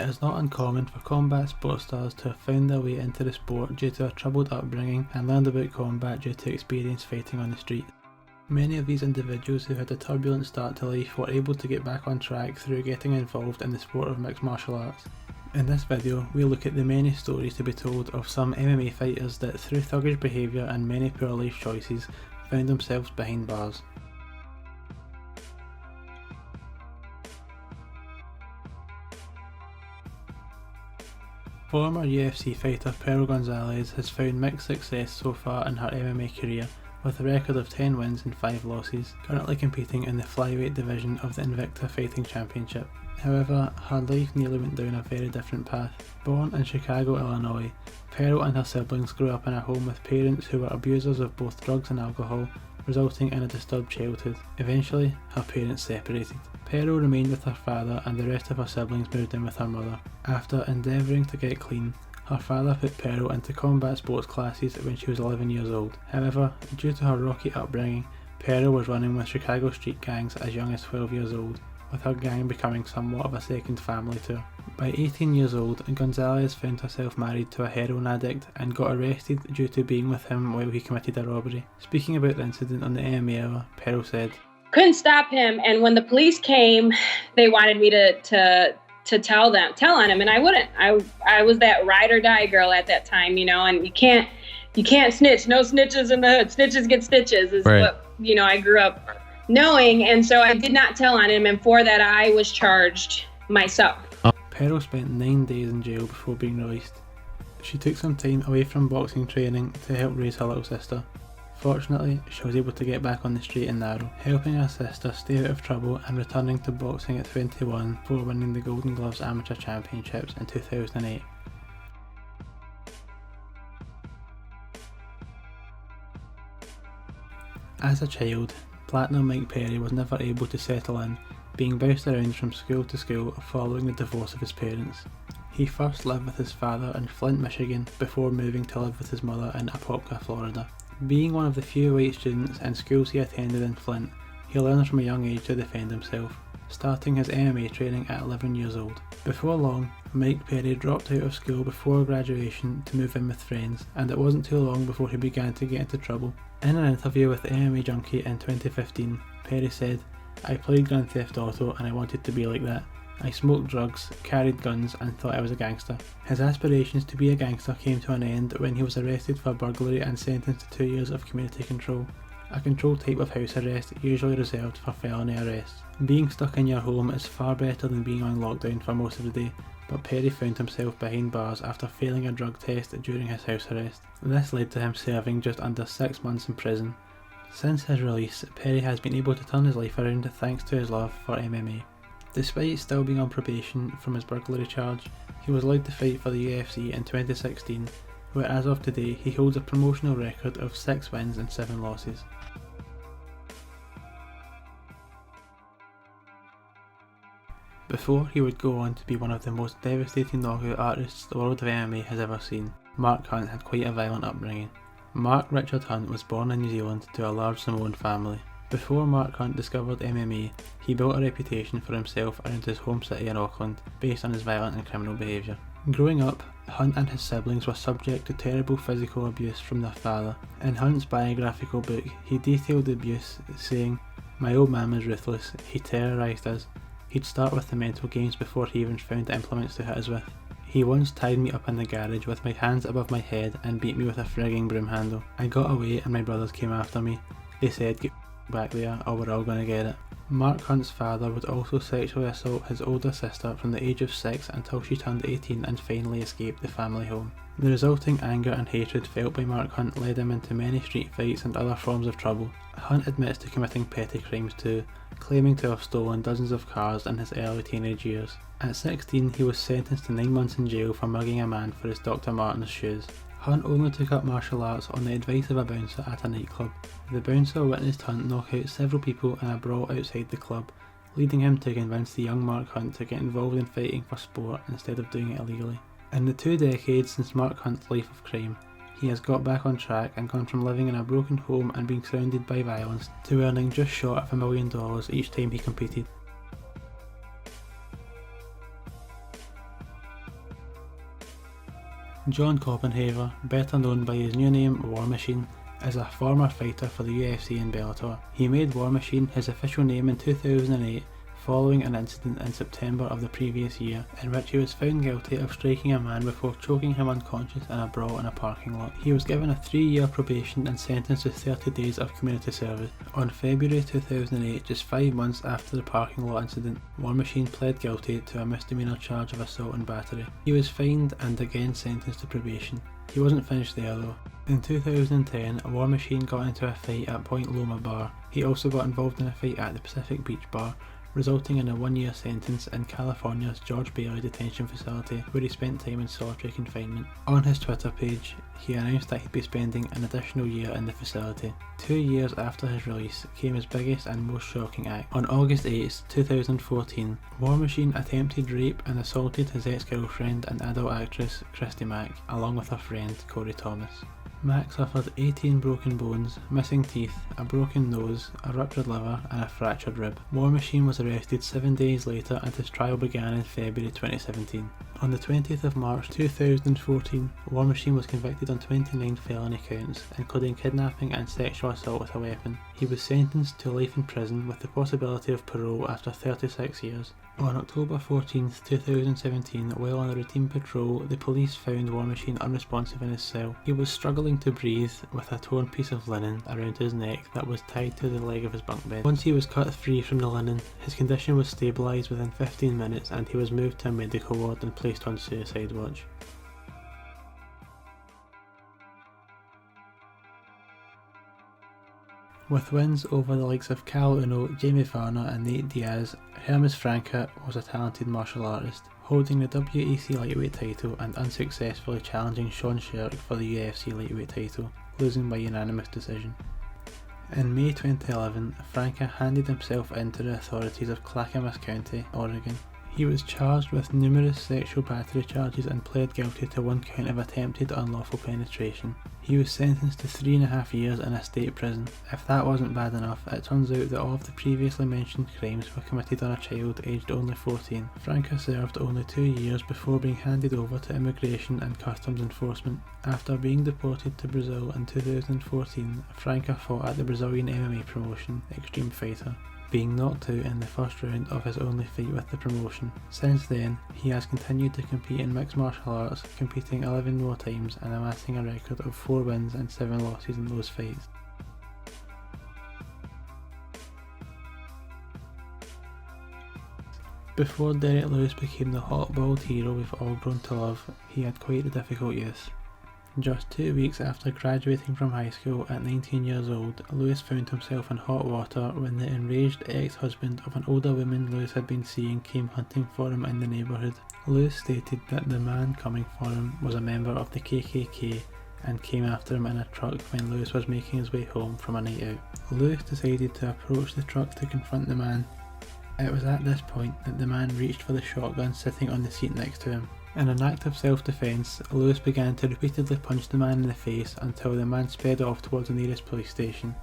It is not uncommon for combat sports stars to have found their way into the sport due to a troubled upbringing and learned about combat due to experience fighting on the street. Many of these individuals who had a turbulent start to life were able to get back on track through getting involved in the sport of mixed martial arts. In this video, we'll look at the many stories to be told of some MMA fighters that through thuggish behaviour and many poor life choices found themselves behind bars. Former UFC fighter Pearl Gonzalez has found mixed success so far in her MMA career, with a record of 10 wins and 5 losses, currently competing in the flyweight division of the Invicta Fighting Championship. However, her life nearly went down a very different path. Born in Chicago, Illinois, Pearl and her siblings grew up in a home with parents who were abusers of both drugs and alcohol, resulting in a disturbed childhood. Eventually, her parents separated. Pearl remained with her father and the rest of her siblings moved in with her mother. After endeavouring to get clean, her father put Pearl into combat sports classes when she was 11 years old. However, due to her rocky upbringing, Pearl was running with Chicago street gangs as young as 12 years old, with her gang becoming somewhat of a second family to her. By 18 years old, Gonzalez found herself married to a heroin addict and got arrested due to being with him while he committed a robbery. Speaking about the incident on the MMA Hour, Pearl said, "Couldn't stop him, and when the police came, they wanted me to tell on him, and I wouldn't. I was that ride or die girl at that time, and you can't snitch. No snitches in the hood. Snitches get stitches is right. What I grew up knowing, and so I did not tell on him, and for that I was charged myself." Pearl spent 9 days in jail before being released. She took some time away from boxing training to help raise her little sister. Fortunately, she was able to get back on the straight and narrow, helping her sister stay out of trouble and returning to boxing at 21 before winning the Golden Gloves Amateur Championships in 2008. As a child, Platinum Mike Perry was never able to settle in, being bounced around from school to school following the divorce of his parents. He first lived with his father in Flint, Michigan, before moving to live with his mother in Apopka, Florida. Being one of the few white students in schools he attended in Flint, he learned from a young age to defend himself, starting his MMA training at 11 years old. Before long, Mike Perry dropped out of school before graduation to move in with friends, and it wasn't too long before he began to get into trouble. In an interview with MMA Junkie in 2015, Perry said, "I played Grand Theft Auto and I wanted to be like that. I smoked drugs, carried guns and thought I was a gangster." His aspirations to be a gangster came to an end when he was arrested for burglary and sentenced to 2 years of community control, a controlled type of house arrest usually reserved for felony arrests. Being stuck in your home is far better than being on lockdown for most of the day, but Perry found himself behind bars after failing a drug test during his house arrest. This led to him serving just under 6 months in prison. Since his release, Perry has been able to turn his life around thanks to his love for MMA. Despite still being on probation from his burglary charge, he was allowed to fight for the UFC in 2016, where as of today he holds a promotional record of 6 wins and 7 losses. Before he would go on to be one of the most devastating knockout artists the world of MMA has ever seen, Mark Hunt had quite a violent upbringing. Mark Richard Hunt was born in New Zealand to a large Samoan family. Before Mark Hunt discovered MMA, he built a reputation for himself around his home city in Auckland, based on his violent and criminal behaviour. Growing up, Hunt and his siblings were subject to terrible physical abuse from their father. In Hunt's biographical book, he detailed the abuse, saying, "My old man was ruthless, he terrorised us. He'd start with the mental games before he even found the implements to hit us with. He once tied me up in the garage with my hands above my head and beat me with a frigging broom handle. I got away and my brothers came after me. They said, 'Get back there or we're all gonna get it.'" Mark Hunt's father would also sexually assault his older sister from the age of 6 until she turned 18 and finally escaped the family home. The resulting anger and hatred felt by Mark Hunt led him into many street fights and other forms of trouble. Hunt admits to committing petty crimes too, claiming to have stolen dozens of cars in his early teenage years. At 16, he was sentenced to 9 months in jail for mugging a man for his Dr. Martens shoes. Hunt only took up martial arts on the advice of a bouncer at a nightclub. The bouncer witnessed Hunt knock out several people in a brawl outside the club, leading him to convince the young Mark Hunt to get involved in fighting for sport instead of doing it illegally. In the 2 decades since Mark Hunt's life of crime, he has got back on track and gone from living in a broken home and being surrounded by violence to earning just short of $1 million each time he competed. John KOPPENHAVER, better known by his new name War Machine, is a former fighter for the UFC and Bellator. He made War Machine his official name in 2008 following an incident in September of the previous year in which he was found guilty of striking a man before choking him unconscious in a brawl in a parking lot. He was given a 3-year probation and sentenced to 30 days of community service. On February 2008, just 5 months after the parking lot incident, War Machine pled guilty to a misdemeanor charge of assault and battery. He was fined and again sentenced to probation. He wasn't finished there though. In 2010, War Machine got into a fight at Point Loma Bar. He also got involved in a fight at the Pacific Beach Bar, resulting in a 1-year sentence in California's George Bailey detention facility, where he spent time in solitary confinement. On his Twitter page, he announced that he'd be spending an additional year in the facility. 2 years after his release came his biggest and most shocking act. On August 8, 2014, War Machine attempted rape and assaulted his ex-girlfriend and adult actress Christy Mack, along with her friend Corey Thomas. Mack suffered 18 broken bones, missing teeth, a broken nose, a ruptured liver and a fractured rib. War Machine was arrested 7 days later and his trial began in February 2017. On the 20th of March 2014, War Machine was convicted on 29 felony counts, including kidnapping and sexual assault with a weapon. He was sentenced to life in prison with the possibility of parole after 36 years. On October 14, 2017, while on a routine patrol, the police found War Machine unresponsive in his cell. He was struggling to breathe with a torn piece of linen around his neck that was tied to the leg of his bunk bed. Once he was cut free from the linen, his condition was stabilised within 15 minutes and he was moved to a medical ward and placed on suicide watch. With wins over the likes of Cal Uno, Jamie Varner and Nate Diaz, Hermes Franca was a talented martial artist, holding the WEC lightweight title and unsuccessfully challenging Sean Sherk for the UFC lightweight title, losing by unanimous decision. In May 2011, Franca handed himself in to the authorities of Clackamas County, Oregon. He was charged with numerous sexual battery charges and pled guilty to 1 count of attempted unlawful penetration. He was sentenced to 3.5 years in a state prison. If that wasn't bad enough, it turns out that all of the previously mentioned crimes were committed on a child aged only 14. Franca served only 2 years before being handed over to Immigration and Customs Enforcement. After being deported to Brazil in 2014, Franca fought at the Brazilian MMA promotion, Extreme Fighter, being knocked out in the first round of his only fight with the promotion. Since then, he has continued to compete in mixed martial arts, competing 11 more times and amassing a record of 4 wins and 7 losses in those fights. Before Derrick Lewis became the hot-balled hero we've all grown to love, he had quite a difficult youth. Just 2 weeks after graduating from high school at 19 years old, Lewis found himself in hot water when the enraged ex-husband of an older woman Lewis had been seeing came hunting for him in the neighbourhood. Lewis stated that the man coming for him was a member of the KKK and came after him in a truck when Lewis was making his way home from a night out. Lewis decided to approach the truck to confront the man. It was at this point that the man reached for the shotgun sitting on the seat next to him. In an act of self-defence, Lewis began to repeatedly punch the man in the face until the man sped off towards the nearest police station.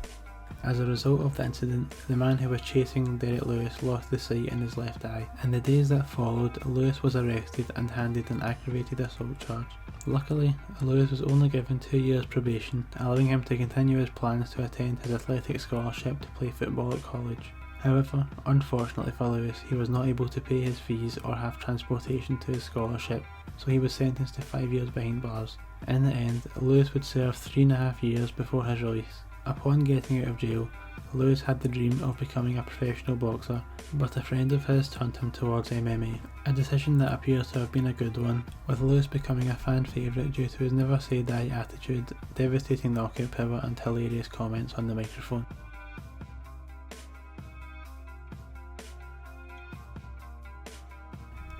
As a result of the incident, the man who was chasing Derrick Lewis lost the sight in his left eye. In the days that followed, Lewis was arrested and handed an aggravated assault charge. Luckily, Lewis was only given 2 years probation, allowing him to continue his plans to attend his athletic scholarship to play football at college. However, unfortunately for Lewis, he was not able to pay his fees or have transportation to his scholarship, so he was sentenced to 5 years behind bars. In the end, Lewis would serve 3.5 years before his release. Upon getting out of jail, Lewis had the dream of becoming a professional boxer, but a friend of his turned him towards MMA, a decision that appears to have been a good one, with Lewis becoming a fan favourite due to his never say die attitude, devastating knockout power and hilarious comments on the microphone.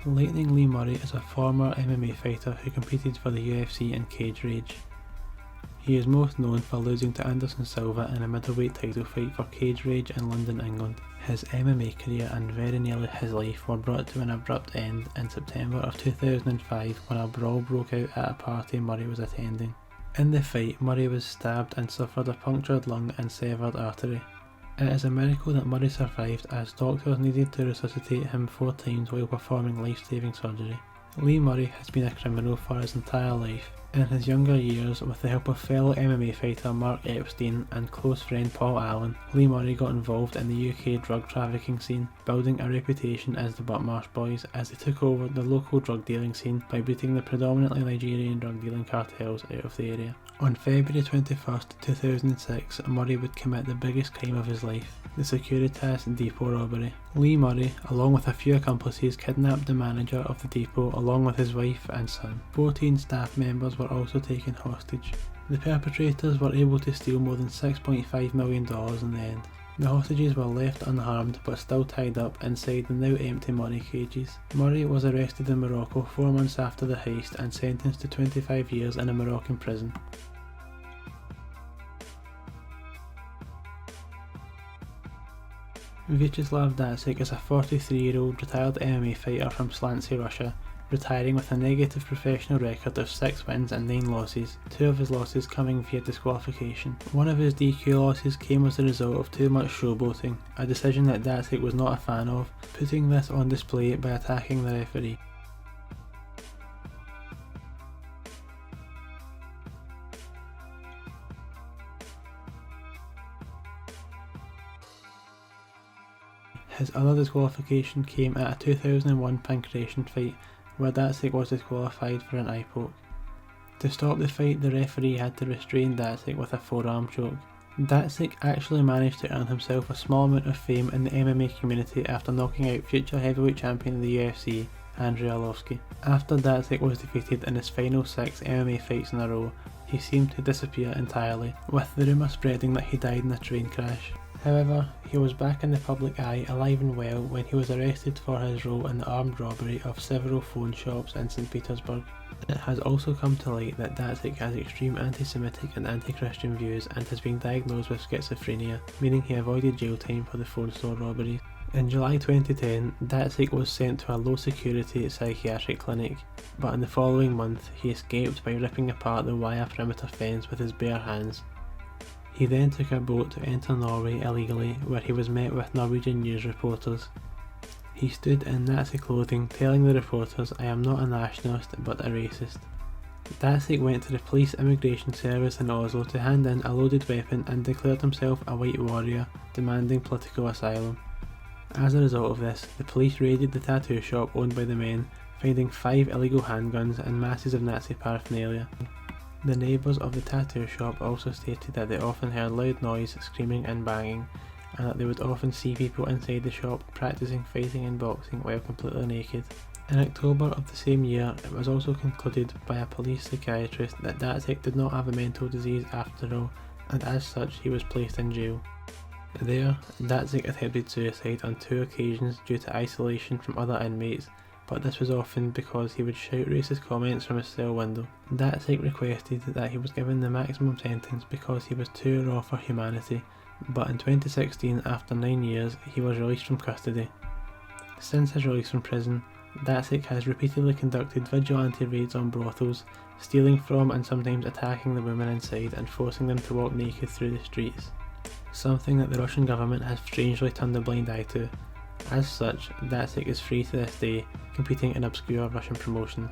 Lightning Lee Murray is a former MMA fighter who competed for the UFC in Cage Rage. He is most known for losing to Anderson Silva in a middleweight title fight for Cage Rage in London, England. His MMA career and very nearly his life were brought to an abrupt end in September of 2005 when a brawl broke out at a party Murray was attending. In the fight, Murray was stabbed and suffered a punctured lung and severed artery. It is a miracle that Murray survived, as doctors needed to resuscitate him 4 times while performing life-saving surgery. Lee Murray has been a criminal for his entire life. In his younger years, with the help of fellow MMA fighter Mark Epstein and close friend Paul Allen, Lee Murray got involved in the UK drug trafficking scene, building a reputation as the Buttmarsh Boys as they took over the local drug dealing scene by beating the predominantly Nigerian drug dealing cartels out of the area. On February 21st, 2006, Murray would commit the biggest crime of his life, the Securitas depot robbery. Lee Murray, along with a few accomplices, kidnapped the manager of the depot along with his wife and son. 14 staff members were also taken hostage. The perpetrators were able to steal more than $6.5 million in the end. The hostages were left unharmed but still tied up inside the now empty Murray cages. Murray was arrested in Morocco 4 months after the heist and sentenced to 25 years in a Moroccan prison. VIACHESLAV DATSIK is a 43-year-old retired MMA fighter from Slansy, Russia, retiring with a negative professional record of 6 wins and 9 losses, 2 of his losses coming via disqualification. One of his DQ losses came as a result of too much showboating, a decision that DATSIK was not a fan of, putting this on display by attacking the referee. His other disqualification came at a 2001 pancreation fight where DATSIK was disqualified for an eye poke. To stop the fight, the referee had to restrain DATSIK with a forearm choke. DATSIK actually managed to earn himself a small amount of fame in the MMA community after knocking out future heavyweight champion of the UFC, Andrei Arlovski. After DATSIK was defeated in his final 6 MMA fights in a row, he seemed to disappear entirely, with the rumour spreading that he died in a train crash. However, he was back in the public eye alive and well when he was arrested for his role in the armed robbery of several phone shops in St. Petersburg. It has also come to light that DATSIK has extreme anti-Semitic and anti-Christian views and has been diagnosed with schizophrenia, meaning he avoided jail time for the phone store robberies. In July 2010, DATSIK was sent to a low-security psychiatric clinic, but in the following month he escaped by ripping apart the wire perimeter fence with his bare hands. He then took a boat to enter Norway illegally, where he was met with Norwegian news reporters. He stood in Nazi clothing, telling the reporters, "I am not a nationalist, but a racist." DATSIK went to the police immigration service in Oslo to hand in a loaded weapon and declared himself a white warrior, demanding political asylum. As a result of this, the police raided the tattoo shop owned by the men, finding 5 illegal handguns and masses of Nazi paraphernalia. The neighbours of the tattoo shop also stated that they often heard loud noise, screaming and banging, and that they would often see people inside the shop practicing fighting and boxing while completely naked. In October of the same year, it was also concluded by a police psychiatrist that DATSIK did not have a mental disease after all, and as such he was placed in jail. There, DATSIK attempted suicide on 2 occasions due to isolation from other inmates, but this was often because he would shout racist comments from his cell window. DATSIK requested that he was given the maximum sentence because he was too raw for humanity, but in 2016, after 9 years, he was released from custody. Since his release from prison, DATSIK has repeatedly conducted vigilante raids on brothels, stealing from and sometimes attacking the women inside and forcing them to walk naked through the streets, something that the Russian government has strangely turned a blind eye to. As such, DATSIK is free to this day, competing in obscure Russian promotions.